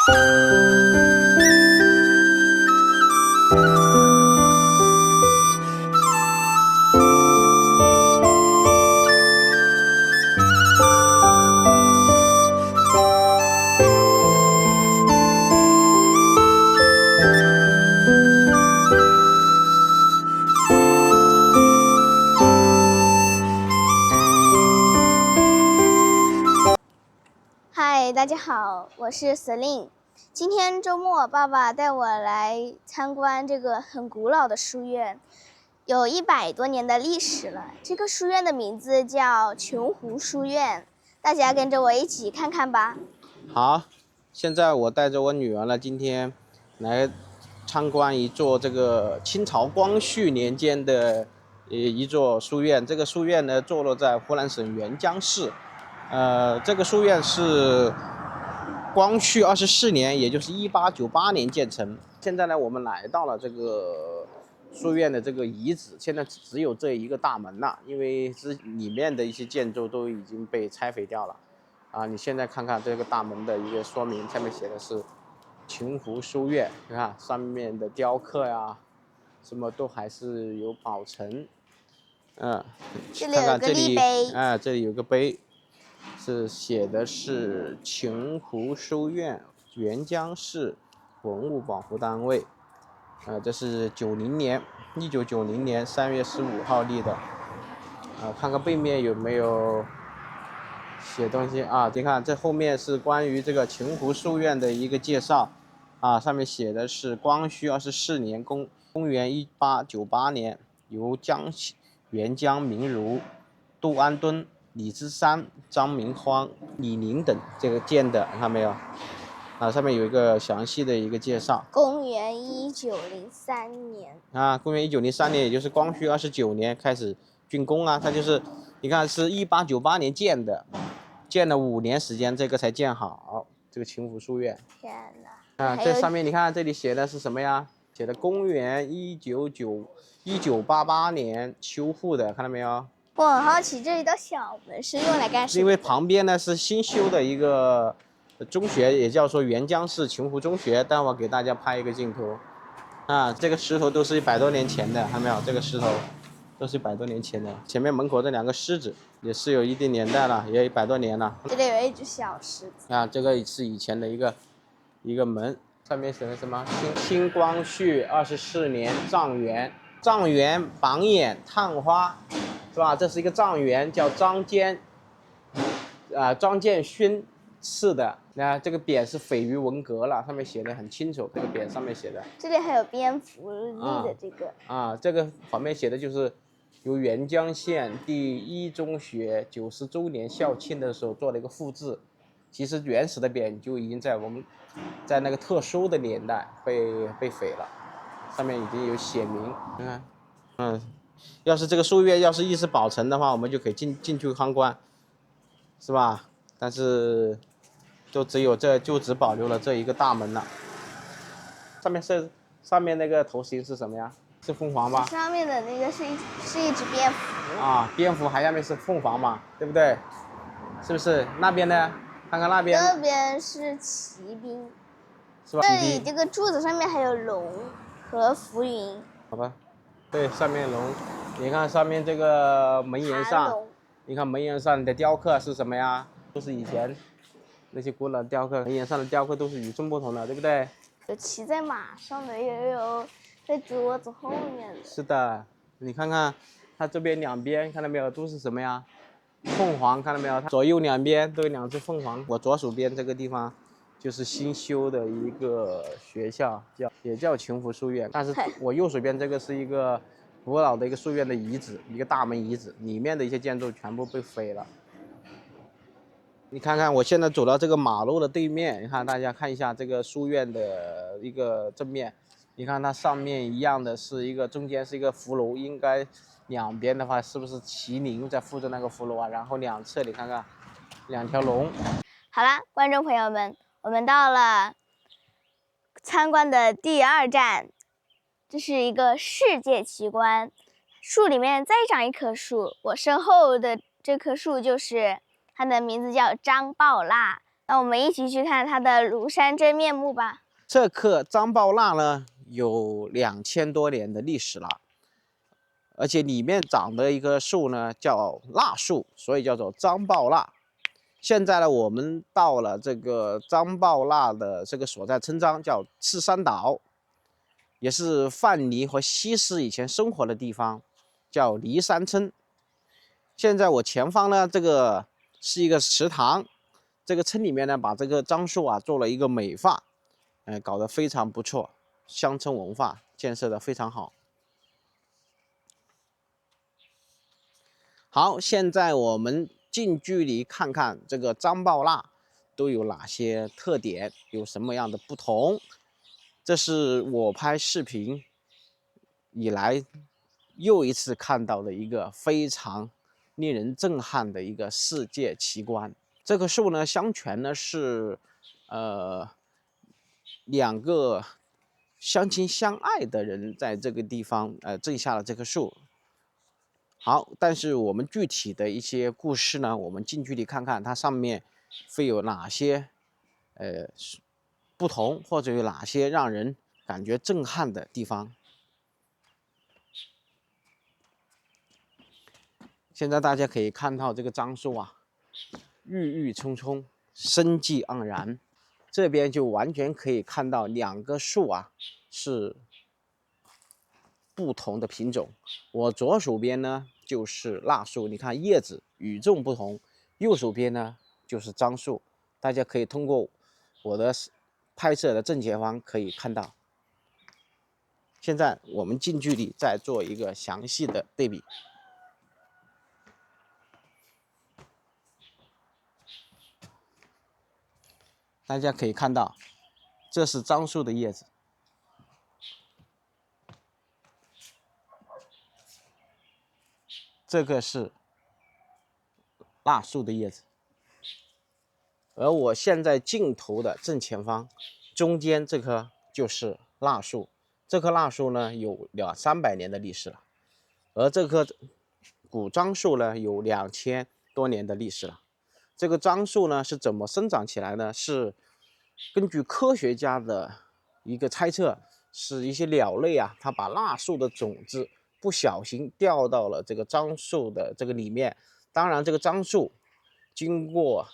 嗨，大家好，我是 Celine。今天周末，爸爸带我来参观这个很古老的书院，有100多年的历史了。这个书院的名字叫琼湖书院，大家跟着我一起看看吧。好，现在我带着我女儿呢，今天来参观一座这个清朝光绪年间的一座书院。这个书院呢，坐落在湖南省沅江市。这个书院是光绪24年，也就是1898年建成。现在呢，我们来到了这个书院的这个遗址，现在只有这一个大门了，因为里面的一些建筑都已经被拆毁掉了。你现在看看这个大门的一个说明，上面写的是琼湖书院，你看上面的雕刻呀，什么都还是有保存。这里有个立碑，这里有个碑，是写的是琼湖书院沅江市文物保护单位。这是1990年3月15号立的。看看背面有没有写东西啊？你看这后面是关于这个琼湖书院的一个介绍上面写的是光绪24年公元1898年由沅江名儒杜安敦、李之山、张明芳、李宁等这个建的，看到没有？上面有一个详细的一个介绍。公元1903年。公元1903年，也就是光绪29年开始竣工它就是你看是1898年建的，建了5年时间，这个才建好。这个琼湖书院。天哪！这上面你看这里写的是什么呀？写的公元1988年修复的，看到没有？我很好奇，这里的小门是用来干什么的？因为旁边呢是新修的一个中学，也叫做沅江市琼湖中学。待会儿给大家拍一个镜头。这个石头都是100多年前的，看到没有？这个石头都是100多年前的。前面门口这2个狮子也是有一定年代了，也100多年了。这里有一只小狮子。这个是以前的一个门，上面写的什么？清光绪24年状元榜眼探花，是吧？这是一个状元，叫张建勋赐的。这个匾是毁于文革了，上面写的很清楚。这个匾上面写的。这里还有蝙蝠立的这个。这个旁边写的就是由沅江县第1中学90周年校庆的时候做了一个复制。其实原始的匾就已经在那个特殊的年代被毁了，上面已经有写明。你看，要是这个书院要是一直保存的话，我们就可以进去参观，是吧？但是就只保留了这一个大门了。上面那个头型是什么呀？是凤凰吧？上面的那个是一只蝙蝠。蝙蝠下面是凤凰嘛，对不对？是不是？那边呢？看看那边。这边是骑兵，是吧？这里这个柱子上面还有龙和浮云。好吧，对，上面龙，你看上面这个门檐上，你看门檐上的雕刻是什么呀？都是以前那些古老雕刻，门檐上的雕刻都是与众不同的，对不对？有骑在马上的，也有在桌子后面的。是的，你看看它这边两边看到没有，都是什么呀？凤凰，看到没有？它左右两边都有2只凤凰。我左手边这个地方就是新修的一个学校，也叫琼湖书院。但是我右手边这个是一个古老的一个书院的遗址，一个大门遗址，里面的一些建筑全部被毁了。你看看，我现在走到这个马路的对面，你看大家看一下这个书院的一个正面，你看它上面一样的是一个，中间是一个符楼，应该两边的话是不是麒麟在附着那个符楼然后两侧你看看2条龙。好啦，观众朋友们，我们到了参观的第2站，这是一个世界奇观。树里面再长一棵树，我身后的这棵树就是它的名字叫张抱腊，那我们一起去看它的庐山真面目吧。这棵樟爆蜡呢，有2000多年的历史了，而且里面长的一棵树呢叫蜡树，所以叫做樟爆蜡。现在呢，我们到了这个樟爆蜡的这个所在村庄，叫赤山岛，也是范蠡和西施以前生活的地方，叫骊山村。现在我前方呢，这个是一个池塘，这个村里面呢，把这个樟树啊做了一个美化，搞得非常不错，乡村文化建设的非常好。好，现在我们近距离看看这个樟爆蜡都有哪些特点，有什么样的不同。这是我拍视频以来又一次看到的一个非常令人震撼的一个世界奇观。这棵树呢，相传呢是两个相亲相爱的人在这个地方种下了这棵树。好，但是我们具体的一些故事呢，我们近距离看看它上面会有哪些不同，或者有哪些让人感觉震撼的地方。现在大家可以看到这个樟树啊，郁郁葱葱，生机盎然。这边就完全可以看到两个树啊是不同的品种。我左手边呢就是蜡树，你看叶子与众不同；右手边呢就是樟树。大家可以通过我的拍摄的正前方可以看到。现在我们近距离再做一个详细的对比。大家可以看到，这是樟树的叶子，这个是蜡树的叶子，而我现在镜头的正前方，中间这棵就是蜡树。这棵蜡树呢有200-300年的历史了，而这棵古樟树呢有2000多年的历史了。这个樟树呢是怎么生长起来呢？是根据科学家的一个猜测，是一些鸟类啊，它把蜡树的种子不小心掉到了这个樟树的这个里面。当然，这个樟树经过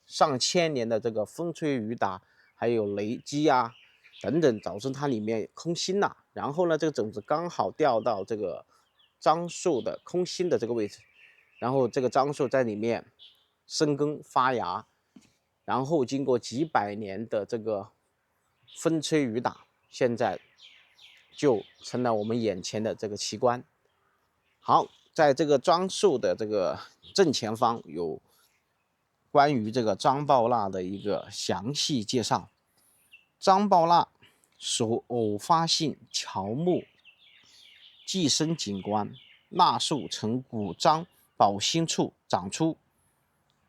上千年的这个风吹雨打，还有雷击啊等等，导致它里面空心了。然后呢，这个种子刚好掉到这个樟树的空心的这个位置，然后这个樟树在里面生根发芽，然后经过几百年的这个风吹雨打，现在就成了我们眼前的这个奇观。好，在这个樟树的这个正前方有关于这个樟爆蜡的一个详细介绍。樟爆蜡属偶发性乔木寄生景观，蜡树呈古樟保心处长出，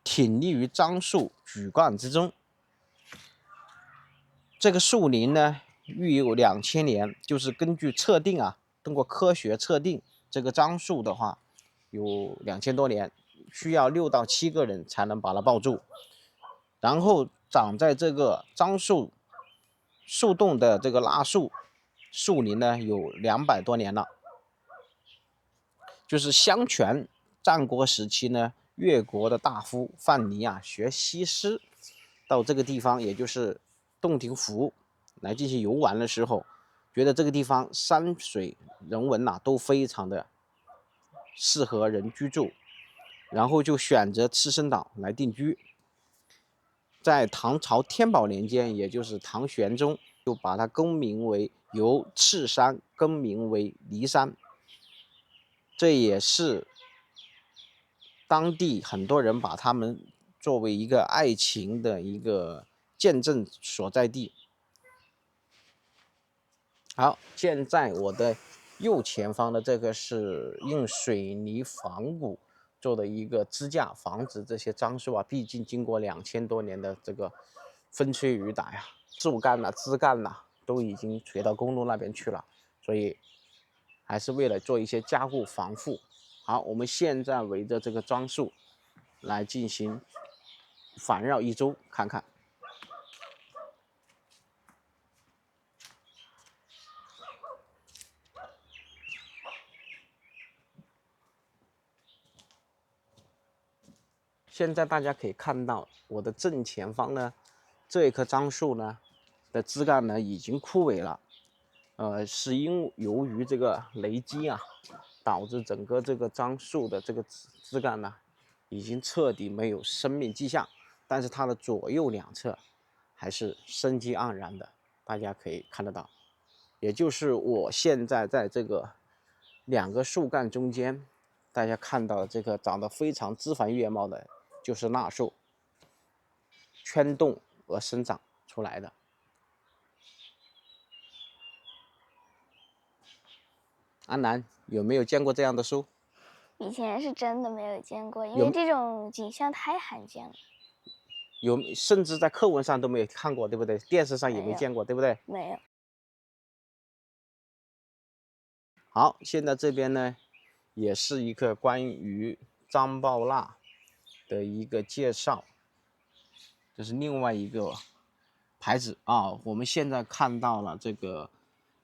挺立于樟树榉干之中。这个树龄呢育有2000年，就是根据测定啊，通过科学测定，这个樟树的话有2000多年，需要6到7个人才能把它抱住。然后长在这个樟树树洞的这个蜡树树龄呢有200多年了。就是相传战国时期呢，越国的大夫范蠡啊学西施到这个地方，也就是洞庭湖来进行游玩的时候，觉得这个地方山水人文呐都非常的适合人居住，然后就选择赤身岛来定居。在唐朝天宝年间，也就是唐玄宗，就把它更名为由赤山更名为骊山。这也是当地很多人把他们作为一个爱情的一个见证所在地。好，现在我的右前方的这个是用水泥仿骨做的一个支架，防止这些樟树啊，毕竟经过2000多年的这个风吹雨打呀，树干呐、枝干呐都已经垂到公路那边去了，所以还是为了做一些加固防护。好，我们现在围着这个樟树来进行环绕一周看看。现在大家可以看到我的正前方呢，这一棵樟树呢的枝干呢已经枯萎了，是由于这个雷击啊，导致整个这个樟树的这个枝干呢已经彻底没有生命迹象，但是它的左右两侧还是生机盎然的，大家可以看得到。也就是我现在在这个两个树干中间，大家看到的这个长得非常枝繁叶茂的，就是蜡树圈动而生长出来的。安南有没有见过这样的树？以前是真的没有见过，因有为这种景象太罕见了。甚至在课文上都没有看过，对不对？电视上也没见过，对不对？没有。好，现在这边呢，也是一个关于樟爆蜡的一个介绍，这是另外一个牌子啊。我们现在看到了这个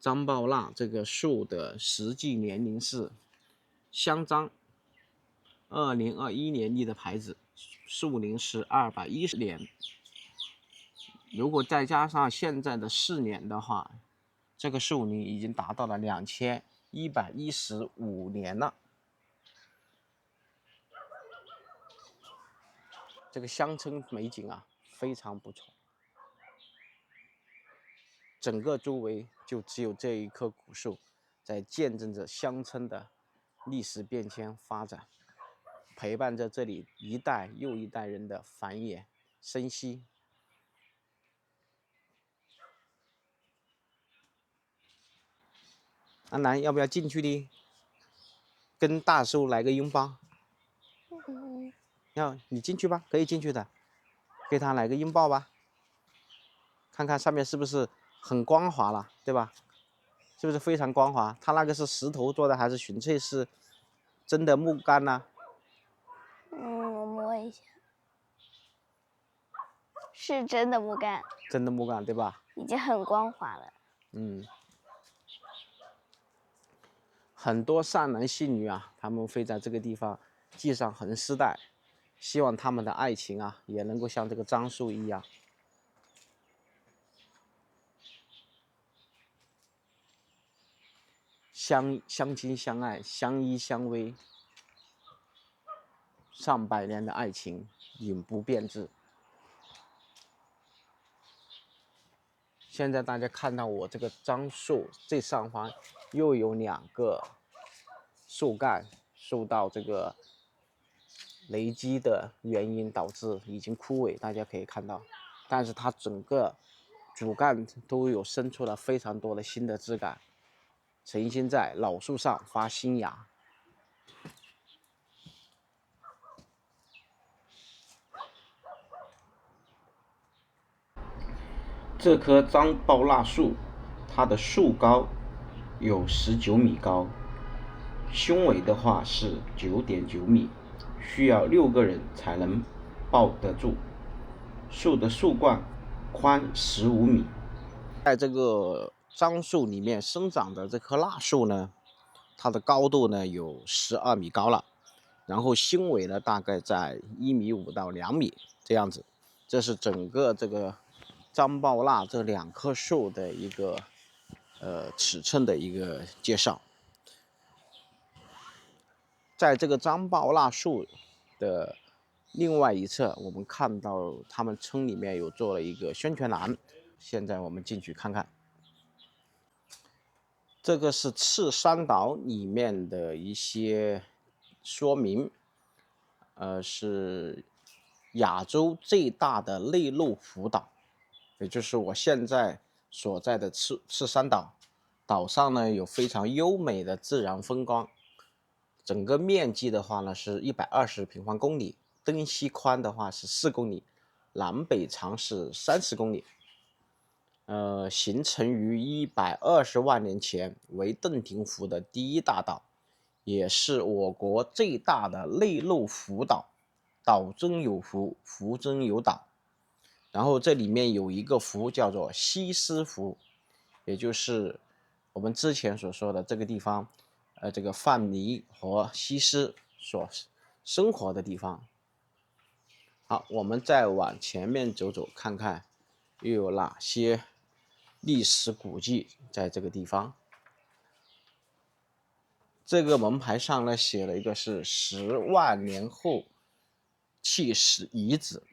樟爆蜡这个树的实际年龄是香樟，2021年立的牌子，树龄是210年。如果再加上现在的4年的话，这个树龄已经达到了2115年了。这个乡村美景啊，非常不错。整个周围就只有这一棵古树，在见证着乡村的历史变迁发展，陪伴着这里一代又一代人的繁衍生息。安南，要不要进去的？跟大叔来个拥抱？你进去吧，可以进去的，给他来个拥抱吧。看看上面是不是很光滑了，对吧？是不是非常光滑？它那个是石头做的，还是纯粹是真的木杆呢？我摸一下，是真的木杆。真的木杆，对吧？已经很光滑了。很多善男信女啊，他们会在这个地方系上横丝带，希望他们的爱情啊，也能够像这个樟树一样。相亲相爱，相依相偎，上百年的爱情永不变质。现在大家看到我这个樟树最上方又有2个树干受到这个雷击的原因导致已经枯萎，大家可以看到，但是它整个主干都有生出了非常多的新的枝干，重新在老树上发新芽。这棵樟爆蜡树，它的树高有19米高，胸围的话是9.9米，需要6个人才能抱得住。树的树冠宽15米。在这个樟树里面生长的这棵蜡树呢，它的高度呢有12米高了，然后胸围呢大概在1.5米到2米这样子。这是整个这个樟爆蜡这2棵树的一个尺寸的一个介绍。在这个樟爆蜡树的另外一侧，我们看到他们村里面有做了一个宣传栏，现在我们进去看看。这个是赤山岛里面的一些说明，是亚洲最大的内陆浮岛，也就是我现在所在的赤山岛。岛上呢有非常优美的自然风光，整个面积的话呢是120平方公里，东西宽的话是4公里，南北长是30公里。形成于120万年前，为洞庭湖的第一大岛，也是我国最大的内陆浮岛。岛中有湖，湖中有岛。然后这里面有一个湖叫做西施湖，也就是我们之前所说的这个地方，这个范蠡和西施所生活的地方。好，我们再往前面走走，看看又有哪些历史古迹在这个地方。这个门牌上呢写了一个是10万年后弃石遗址。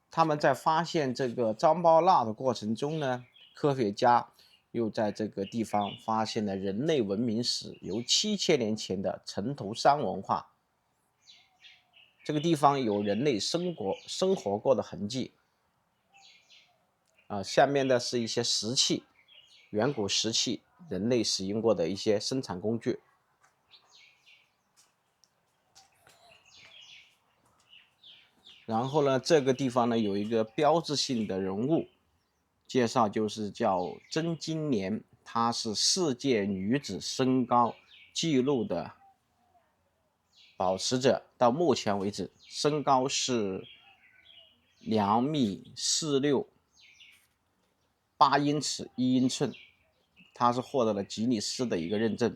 他们在发现这个张包纳的过程中呢，科学家又在这个地方发现了人类文明史由7000年前的城头山文化。这个地方有人类生活过的痕迹。下面的是一些石器，远古石器，人类使用过的一些生产工具。然后呢，这个地方呢有一个标志性的人物介绍，就是叫曾金莲，她是世界女子身高纪录的保持者，到目前为止身高是2.46米，8英尺1英寸，她是获得了吉尼斯的一个认证。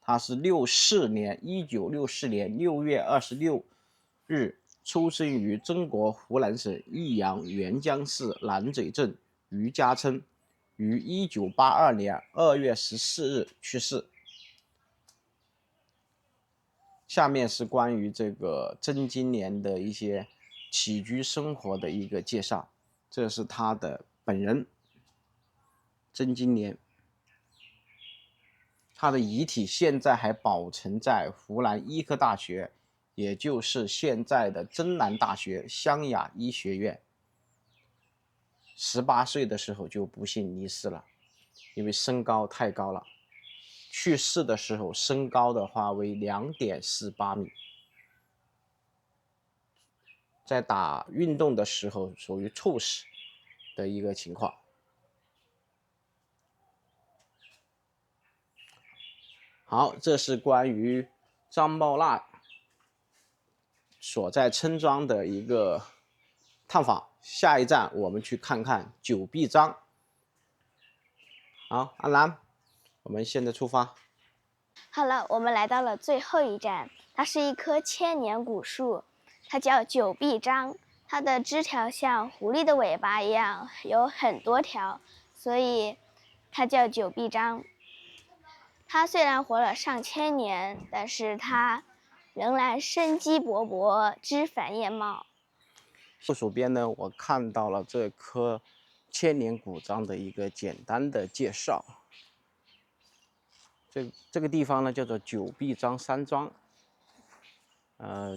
她是1964年6月26日出生于中国湖南省益阳沅江市南嘴镇余家村，于1982年2月14日去世。下面是关于这个曾金莲的一些起居生活的一个介绍。这是他的本人曾金莲，他的遗体现在还保存在湖南医科大学，也就是现在的真南大学湘雅医学院。18岁的时候就不幸离世了，因为身高太高了。去世的时候身高的话为2.48米，在打运动的时候属于猝死的一个情况。好，这是关于张包纳所在村庄的一个探访。下一站我们去看看九臂章。好，阿兰，我们现在出发。好了，我们来到了最后一站，它是一棵千年古树，它叫九臂章。它的枝条像狐狸的尾巴一样，有很多条，所以它叫九臂章。它虽然活了上千年，但是它仍然生机勃勃，枝繁叶茂。右手边呢，我看到了这棵千年古樟的一个简单的介绍。这个地方呢叫做九臂章山庄。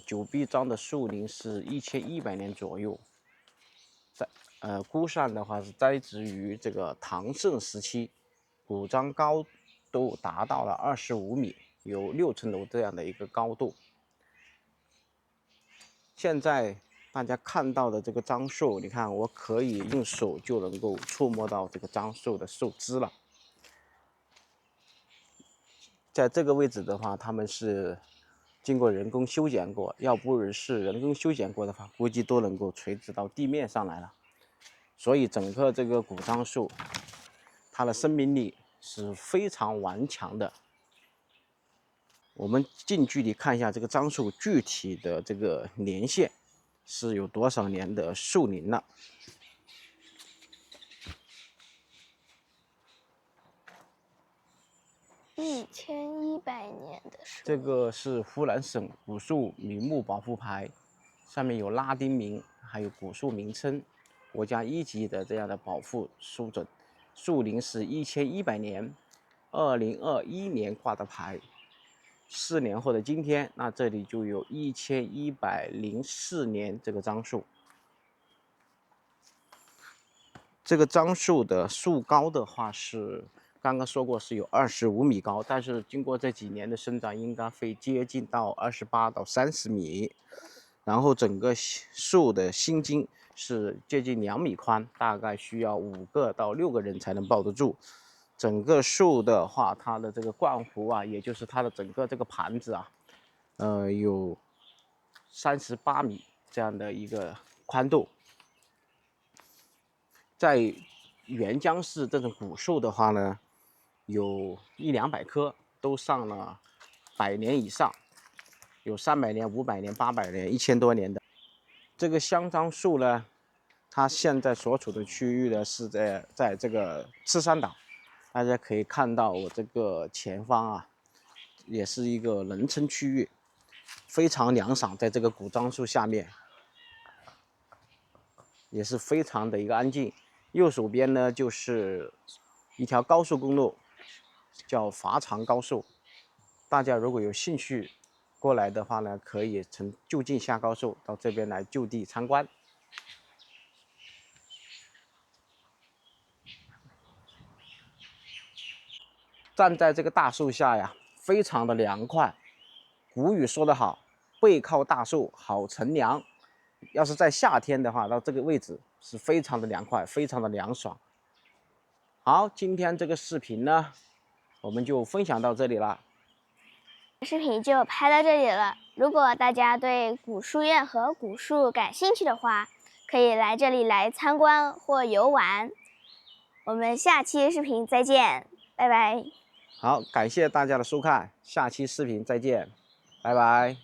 九臂章的树龄是1100年左右，估算的话是栽植于这个唐盛时期，古樟高度达到了25米，有6层楼这样的一个高度。现在大家看到的这个樟树，你看我可以用手就能够触摸到这个樟树的树枝了。在这个位置的话，他们是经过人工修剪过，要不是人工修剪过的话，估计都能够垂直到地面上来了。所以整个这个古樟树，它的生命力是非常顽强的。我们近距离看一下这个樟树具体的这个年限是有多少年的树龄了。1100年的树。这个是湖南省古树名木保护牌，上面有拉丁名，还有古树名称，国家1级的这样的保护树种。树龄是1100年，2021年挂的牌。4年后的今天，那这里就有1104年这个樟树。这个樟树的树高的话是刚刚说过是有25米高，但是经过这几年的生长，应该会接近到28到30米。然后整个树的心茎是接近2米宽，大概需要5个到6个人才能抱得住。整个树的话，它的这个冠弧啊，也就是它的整个这个盘子啊，有38米这样的一个宽度。在沅江市这种古树的话呢，有100-200棵，都上了100年以上。有300年、500年、800年、1000多年的。这个香樟树呢，它现在所处的区域呢是在这个赤山岛，大家可以看到我这个前方啊，也是一个人称区域，非常凉爽，在这个古樟树下面，也是非常的一个安静。右手边呢就是一条高速公路，叫华长高速。大家如果有兴趣过来的话呢，可以从就近下高速到这边来就地参观。站在这个大树下呀，非常的凉快。古语说得好，背靠大树好乘凉。要是在夏天的话，到这个位置是非常的凉快，非常的凉爽。好，今天这个视频呢，我们就分享到这里了。视频就拍到这里了。如果大家对古书院和古树感兴趣的话，可以来这里来参观或游玩。我们下期视频再见，拜拜。好，感谢大家的收看，下期视频再见，拜拜。